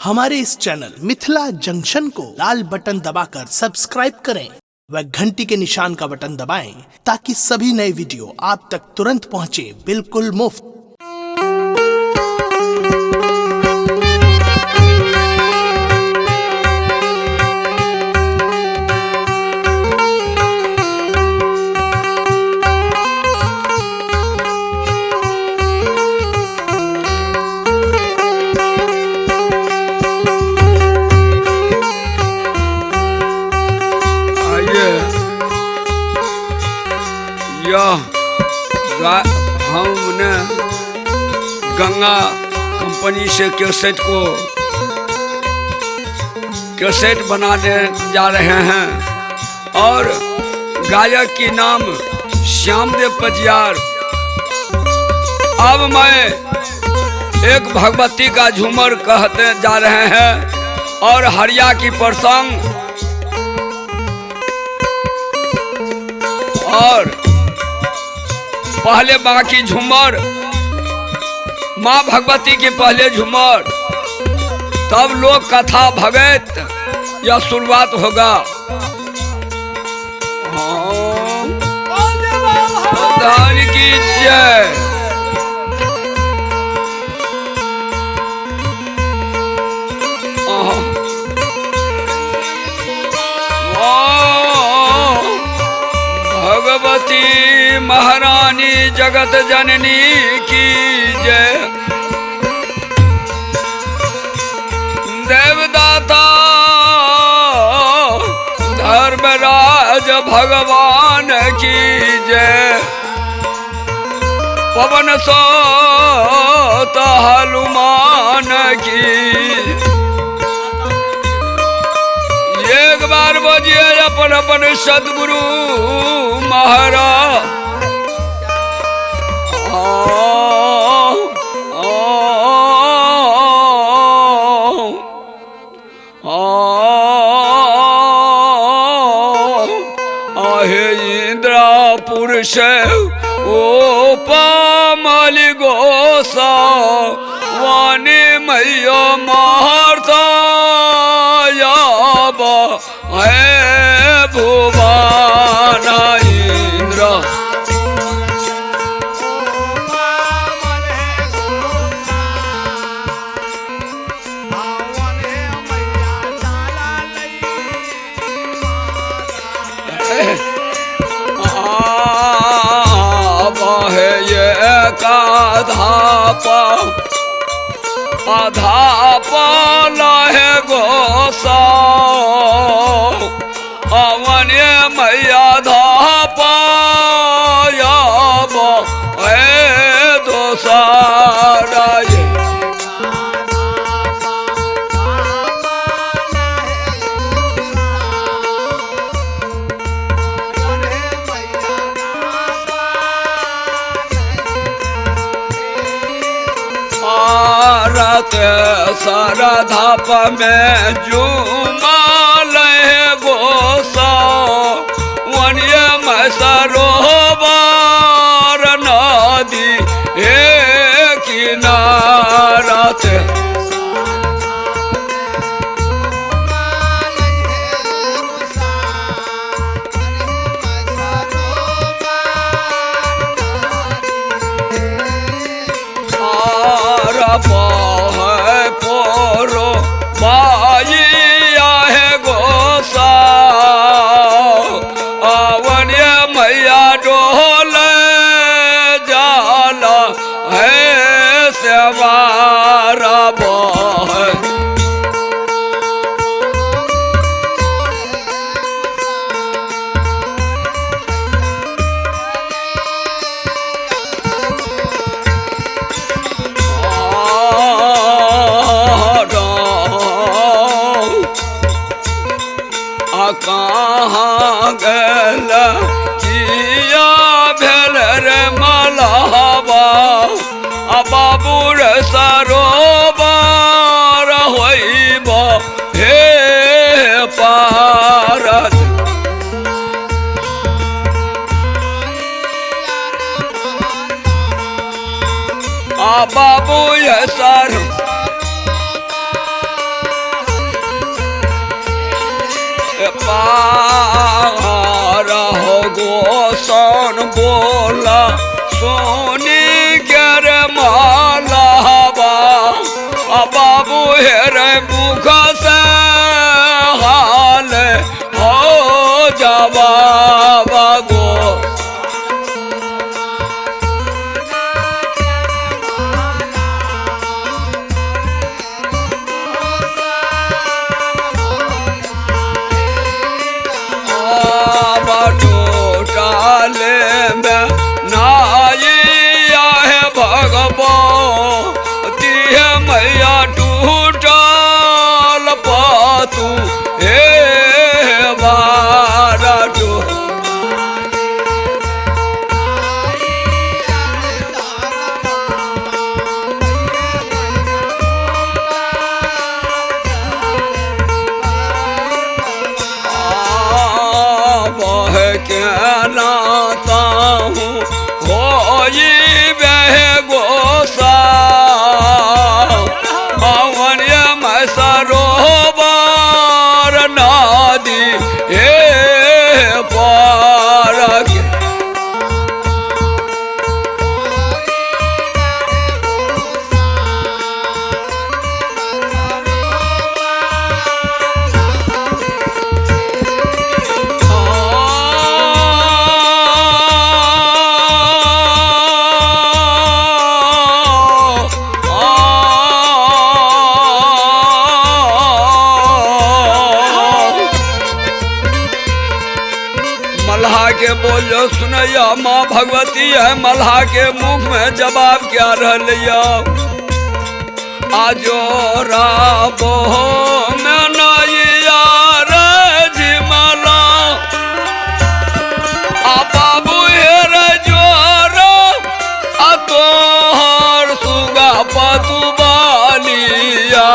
हमारे इस channel Mithila junction को लाल button दबाकर सब्सक्राइब करें व घंटी के निशान का बटन दबाएं ताकि सभी नए वीडियो आप तक तुरंत पहुंचे बिल्कुल मुफ्त। हमने गंगा कंपनी से कैसेट बनाने जा रहे हैं और गायक की नाम श्यामदेव पजियार। अब मैं एक भगवती का झूमर कहते जा रहे हैं और हरिया की प्रसंग और पहले माँ की झूमर, माँ भगवती की पहले झूमर, तब लोक कथा भगत यह शुरुआत होगा। धान की जय। भगवती महारानी जगत जननी की जय। देवदाता धर्मराज भगवान की जय। पवन सोत हनुमान की। एक बार बोलिए अपन अपन सदगुरु महाराज। आहे इंद्रापुर से ओ पामल गोसा वाणी मैया मारता है भुवन इंद्र। है ये आधा पाला है गोसा अवन मैया धापा दोसारा ये। सरधाप में जुमाल गोसा वनिय में सरोवर नदी हे किनारा थे। पोरो बाई रहो गोसन बोला सोनी गर माला बाबू हेरे मुख से हाल हो जवाब गो टोटाले में नाइया है भगवती है मैया टूटल पातू हे बारा टू कहलाता हूँ होई बह गोसा पवन मैं सरोवर नादी हे पार मल्हा के बोलो सुनैया माँ भगवती है मल्हा के मुख में जवाब क्या रहलिया आजो राबो में नैया रे झिमला आ बाबू हेरे जोर आ तोहर सुगा पतु बालिया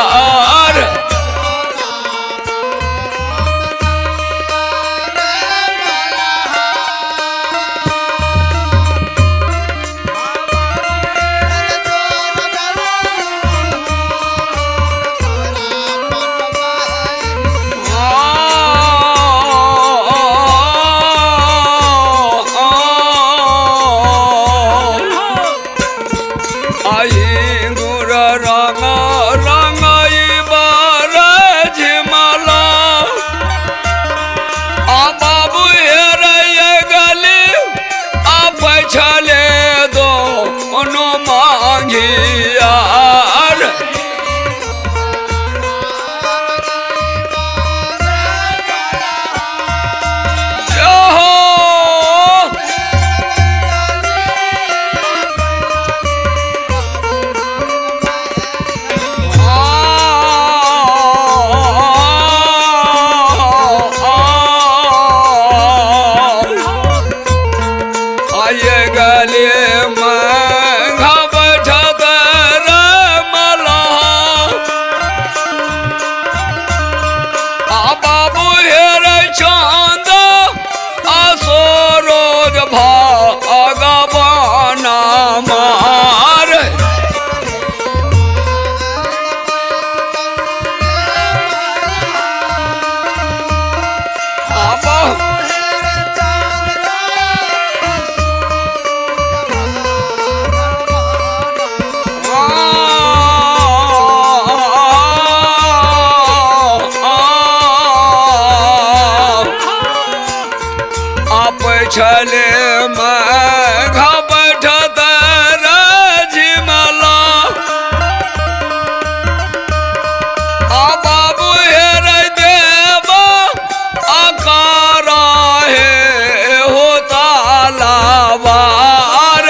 छले मैं बैठत झिमला आ बाबू हेरे देव आकारा है होता लावार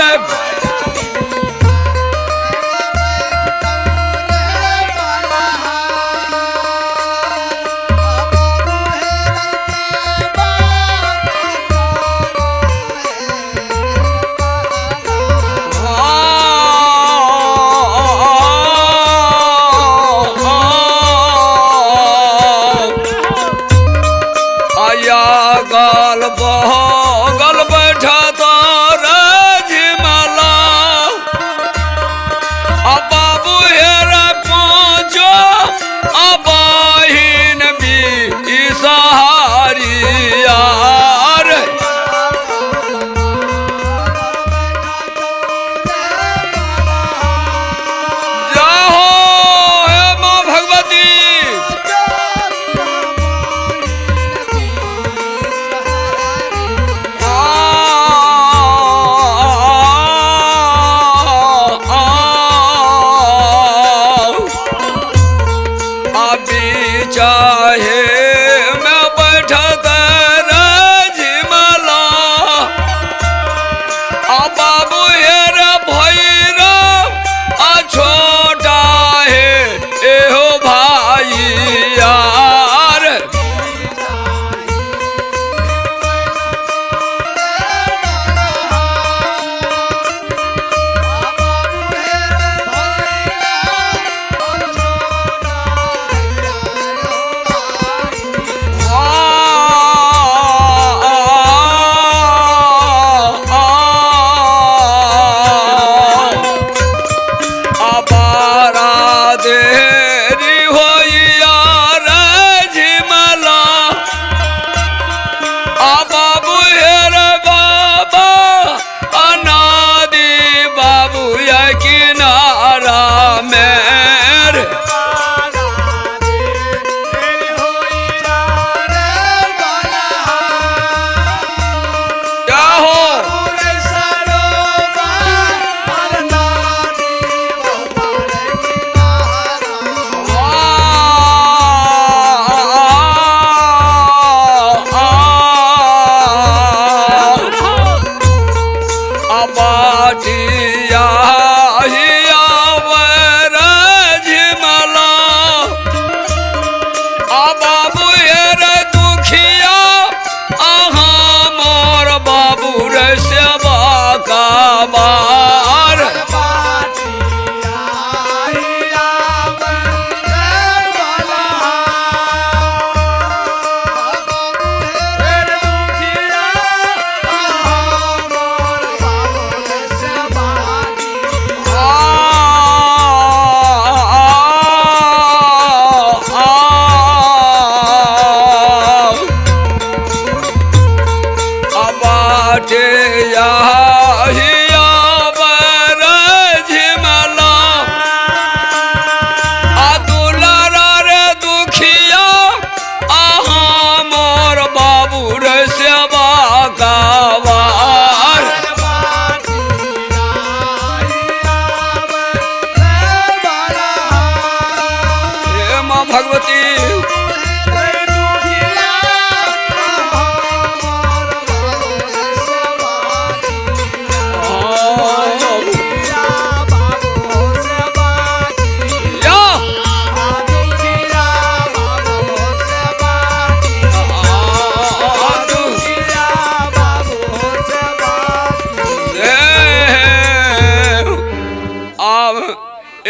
अभी चाहे मैं बैठत राजमला बाबू हेर भैरव छोटा है एहो भाई यार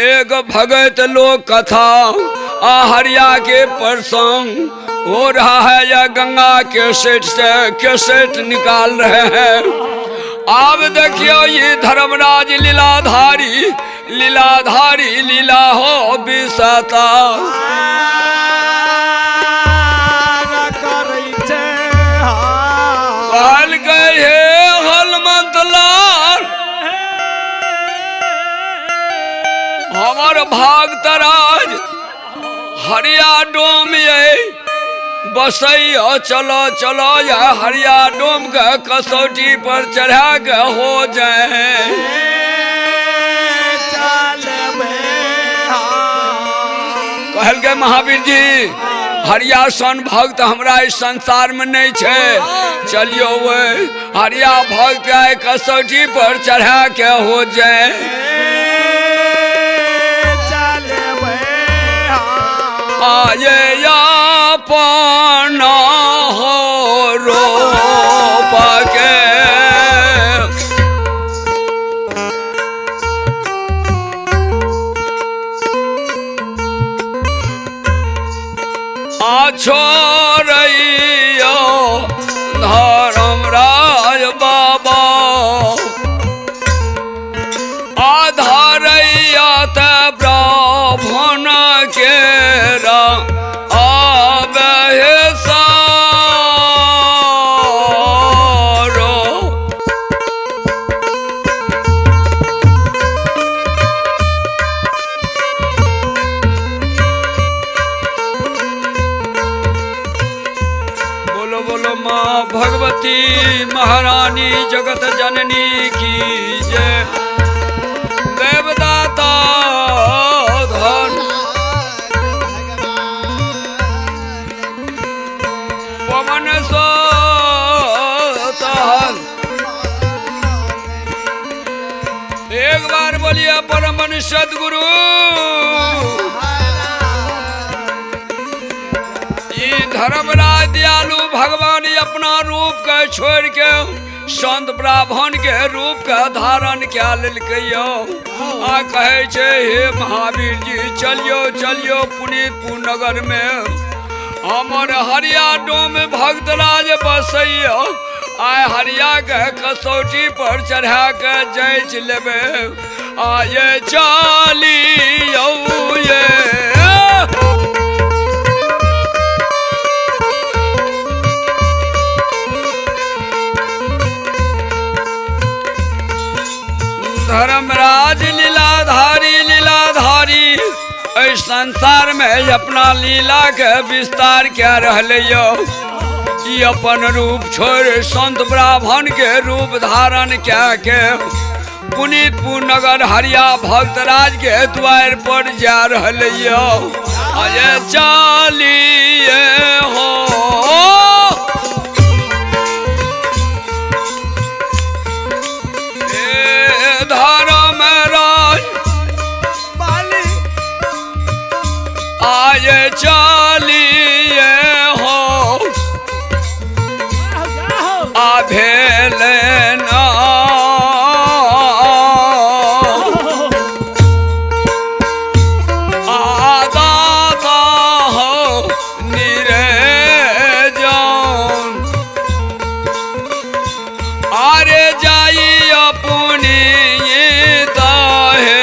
एक भगत लोक कथा हरिया के प्रसंग हो रहा है या गंगा के सेट से कैसेट निकाल रहे हैं। अब देखियो ये धर्मराज लीलाधारी लीला हो बिसाता कहल गए हलमतलाल हमार भाग तराज हरिया डोम ये बसैया चलो या हरिया डोम के कसौटी पर चढ़ा के हो जाए। कहल के महावीर जी हरिया सन भक्त हमरा इस संसार में नहीं छे, चलियो वे हरिया भक्त के कसौटी पर चढ़ा के हो जाए। आये या पाना हो रो पाके छोड़ियो धर्मराज बाबा आधारैया त ब्राह्मण के आबे सारो। बोलो बोलो माँ भगवती महारानी जगत जननी की जय। देवदाता धन सदगुरु ये धर्मराज दयालु भगवान अपना रूप के छोड़ के संत ब्राह्मण के रूप का धारण क्या लिलकैयो आ कहे छे हे महावीर जी चलियो चलियो पुनीतपुर नगर में हमर हरिया डोम भक्तराज बसैयो आय हरिया के कसौटी पर चढ़ा के जांच लेबे आये चलियो ये धर्मराज लीलाधारी लीलाधारी इस संसार में अपना लीला के विस्तार क्या रहलियो कि अपन रूप छोड़ संत ब्राह्मण के रूप धारण क्या के पुनीतपुर नगर हरिया भक्तराज के द्वार पर जा रहलियो अये चलिए हो आये चलिए हो भेलना आदाता हो निरे जान आरे जाई अपनी दाहे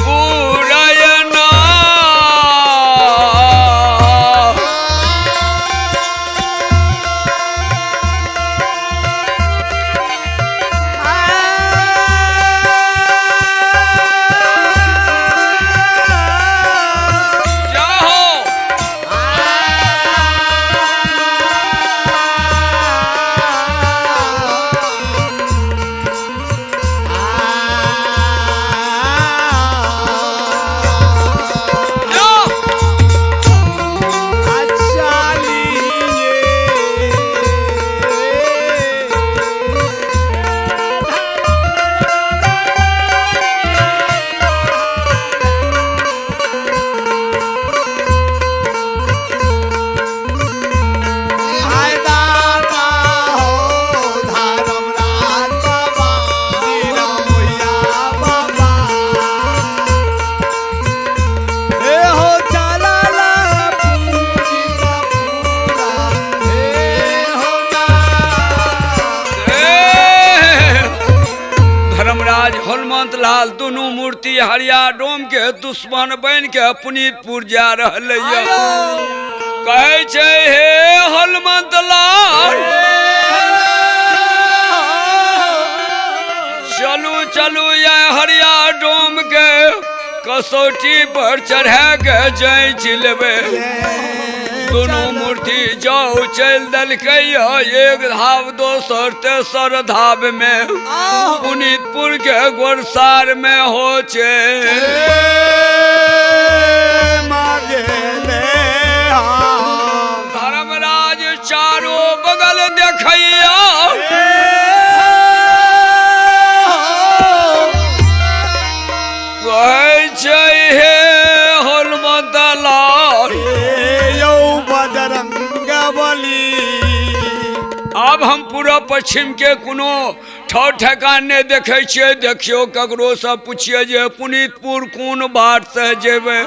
पूरयना लाल दोनों मूर्ति हरिया डोम के दुश्मन बन के पुनीतपुर जा रहले कहे छे हे हनुमंत लाल चलू चलू ये हरिया डोम के कसौटी पर चढ़ा के जांच लेबे दोनों मूर्ति जाओ चल दलकै एक धाव दोसर तेसर धाव में पुनीतपुर के गोरसार में हो छे धर्मराज चारों बगल देखैया अब हम पूरा पश्चिम के कोनो ठौर ठेकाने देखे छे देखियो ककरो से पूछिए जे पुनीतपुर कौन बाट से जेबे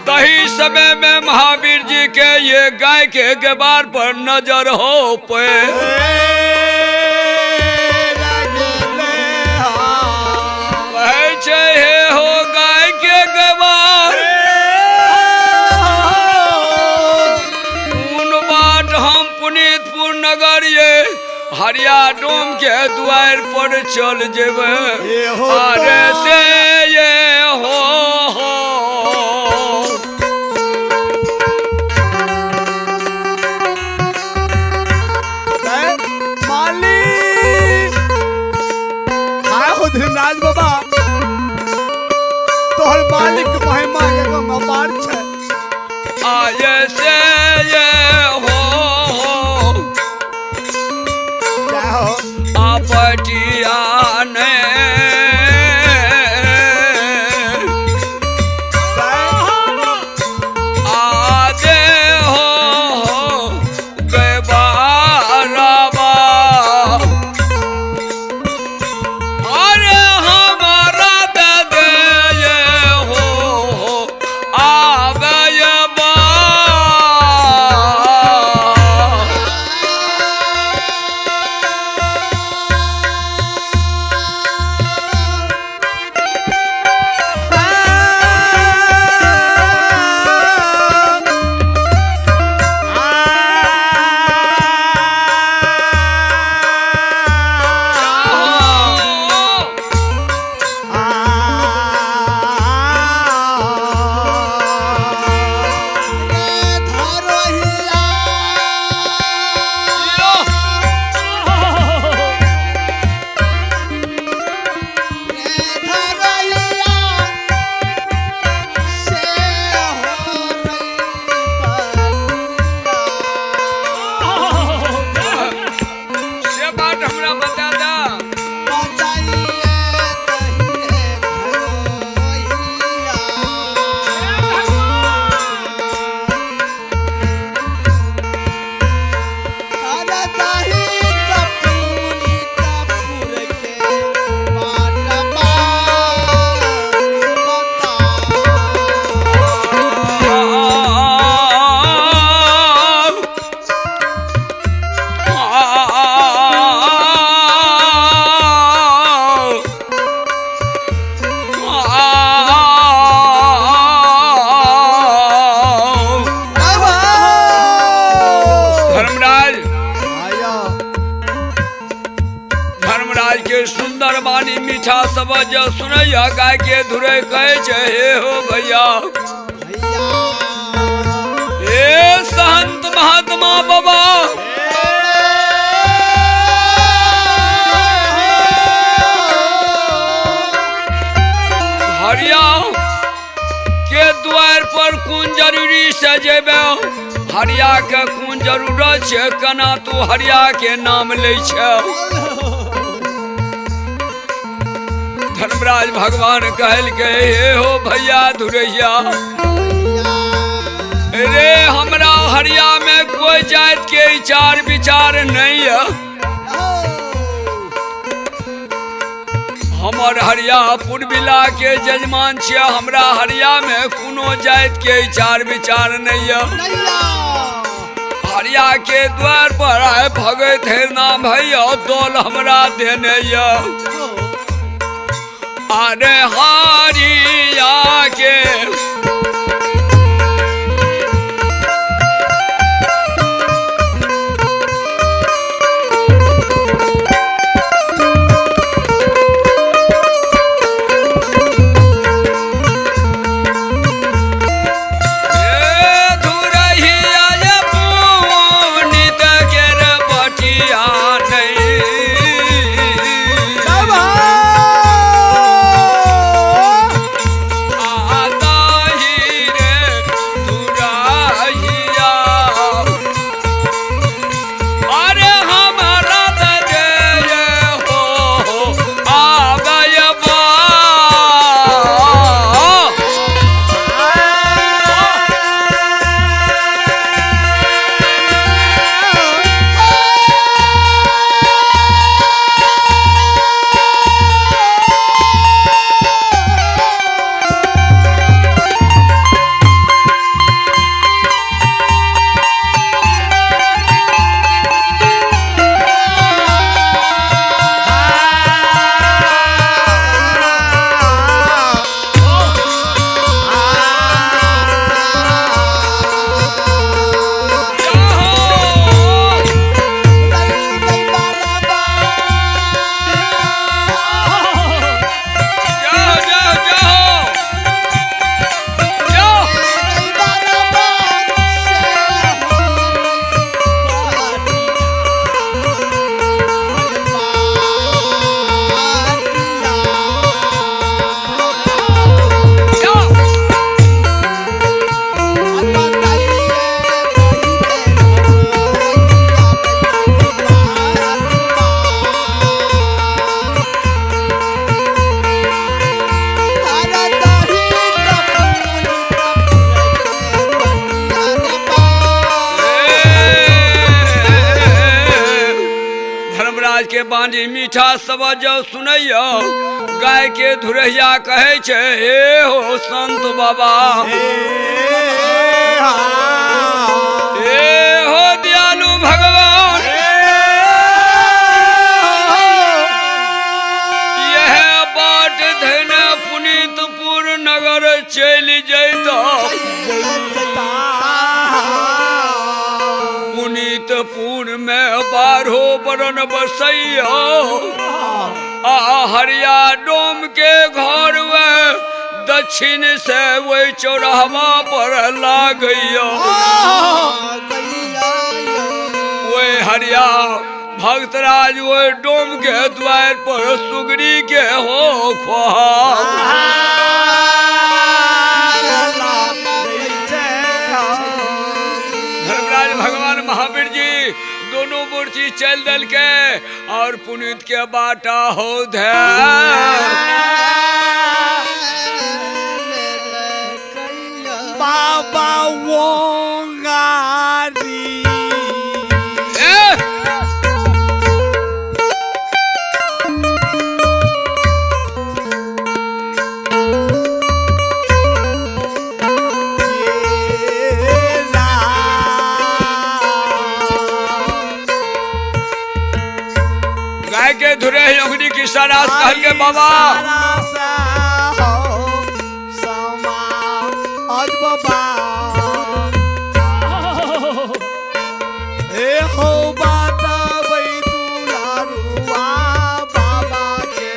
तही समय में महावीर जी के ये गाय के गबार पर नजर हो पे हो गाय के गबार कौन बाट हम पुनीतपुर नगर ये हरिया डोम के द्वार पर चल जेबे अरे से ये हो धर्मराज बाबा तोहर मालिक महिमा एगो अपार छै आये से ये हो आपटिया ने बानी मीठा सब जो सुनैया गाय के धुरे कहे छे हे हो भैया हे संत महात्मा बाबा हरिया के द्वार पर कौन जरूरी से जेबे हरिया के कौन जरूरत छे कना तू हरिया के नाम ले छे धर्मराज भगवान कहल के हे हो भैया धुरैया रे हमरा हरिया में कोई जात के विचार विचार नहीं है हमर हरिया पुरबिला के जजमान छिया हमरा हरिया में कोनो जात के विचार विचार नहीं है हरिया के द्वार पर आए भगत है नाम भैया दौल हमरा देने या अरे हरिया के के बानी मीठा सब जो सुनैया गाय के धुरैया कहे छे हे हो संत बाबा हे हो दयालु भगवान यह बाट धने पुनीतपुर नगर चल जैता पुनीतपुर में 12 बरन बसैया हरिया डोम के घर में दक्षिण से वही चौराहा पर लागैया वही हरिया भक्तराज वही डोम के द्वार पर सुगरी के हो खोहा भगवान महावीर जी दोनों मूर्ति चल दल के और पुनीत के बाटा हो धे बाबा वो गारी के धुरे योगनी की सरास कहल के बाबा आज बाबा ए हो बाता वही दुलारुआ बाबा के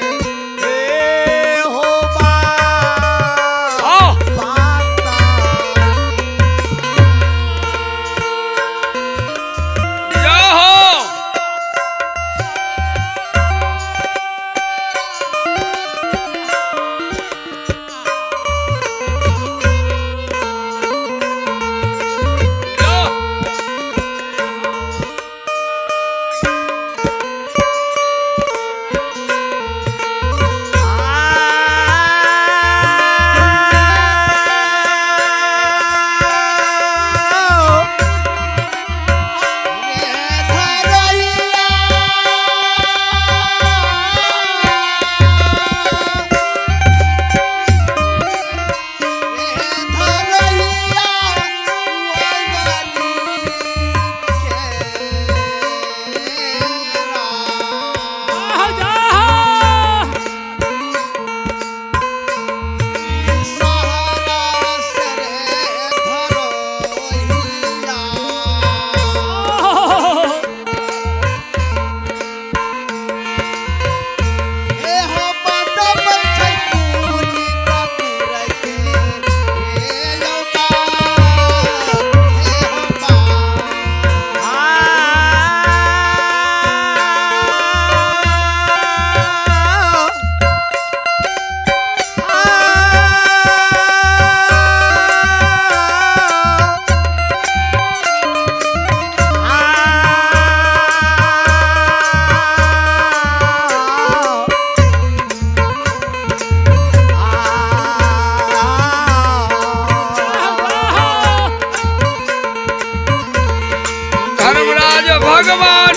भगवान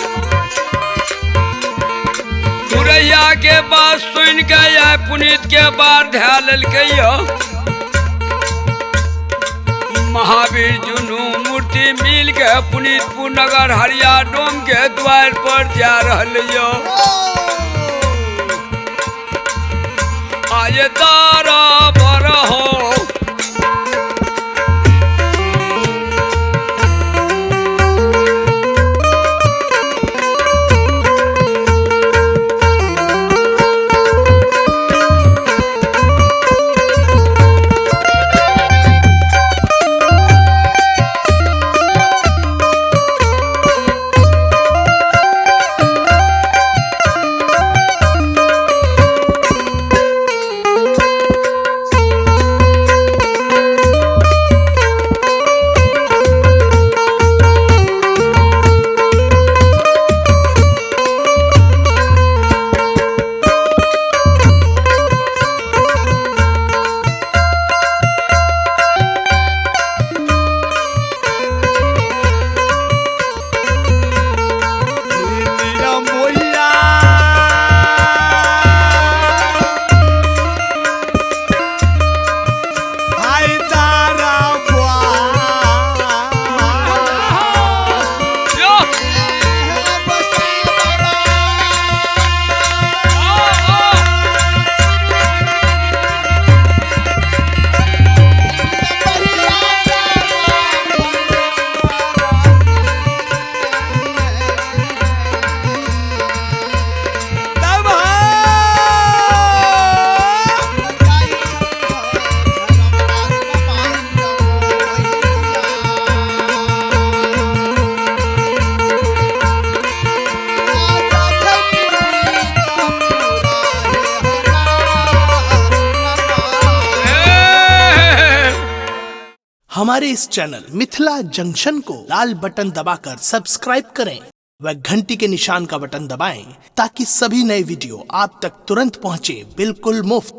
तुरैया के बात सुन के या पुनीत के बार ध्यान ललकै महावीर जुनू मूर्ति मिल के पुनीतपुर नगर हरिया डोम के द्वार पर जा रहल यो आये तारा बर हो हमारे इस चैनल मिथिला जंक्शन को लाल बटन दबाकर सब्सक्राइब करें व घंटी के निशान का बटन दबाएं ताकि सभी नए वीडियो आप तक तुरंत पहुंचे बिल्कुल मुफ्त।